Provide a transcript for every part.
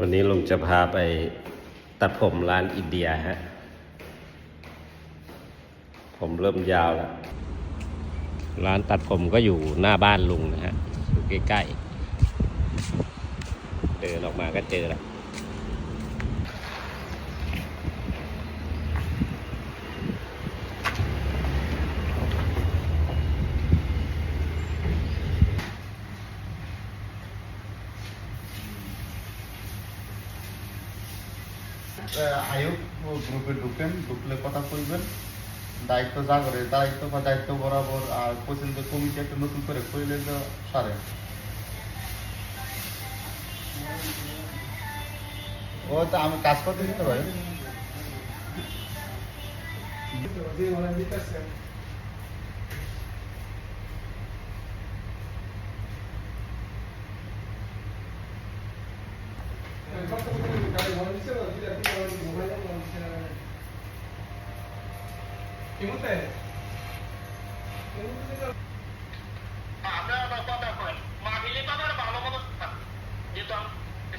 วันนี้ลุงจะพาไปตัดผมร้านอินเดียฮะผมเริ่มยาวแล้วร้านตัดผมก็อยู่หน้าบ้านลุงนะฮะอยู่ใกล้ๆเดินออกมาก็เจอแล้วআয়োগ গ্রুপে ঢুকলে কথা কইবেন দায়িত্ব যা করে দায়িত্ব বা দায়িত্ব বরাবর আর পর্যন্ত কমিটি একটা নতুন করে কইলে তো সারে ও তো আমি কাজ করতে দিতে পারি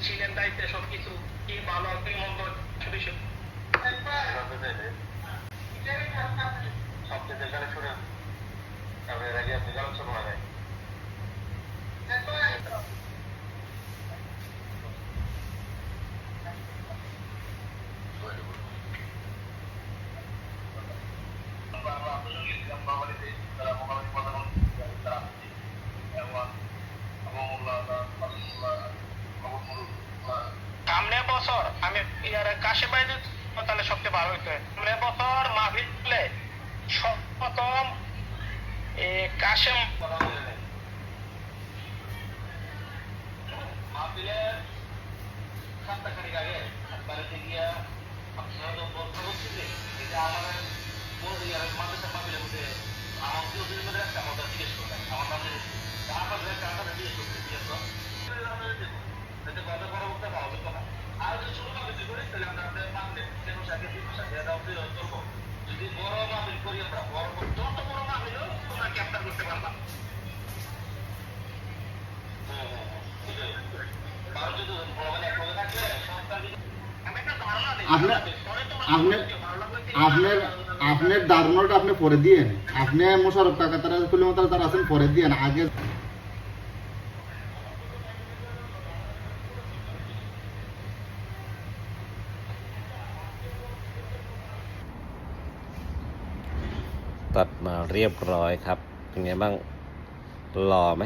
ছিলেন দায়িত্বে সবকিছু কি ভালো কি মন্দ সবচেয়ে যেখানে শুনেন তারপরে এর আগে আপনি জানাচ্ছেন মনে হয় সামনের বছর আমি কাশে বাইরে তাহলে সবচেয়ে ভালো হইতো সামনের বছর মাহফিলে প্রথম কাশেম মাহফিলের সপ্তাহখানিক আগে বাড়িতে গিয়া আপনারা বলতে হচ্ছে যে এটা আমাদের মাদ্রাসা মাহফিলের মধ্যে আমার প্রিয় মধ্যে একটা কথা জিজ্ঞেস করলেন আমার নামে আপনাদের একটা কথা জিজ্ঞেস করতে জিজ্ঞেস কথা বড় করতে পারবে না আর যদি ছোট মাহফিল করি তাহলে আমরা আপনাদের মাহফিলে কোনো সাথে করবো যদি বড় মাহফিল করি আমরা যত বড় মাহফিল হোক তোমরা ক্যাপ্টার করতে পারবা আপনার ধারণাটা আপনি পরে দিয়েন আপনি মোশারফ কাকা তারা তারা আছেন পরে দিয়েন আগেตัดมาเรียบร้อยครับเป็นไงบ้างหล่อไหม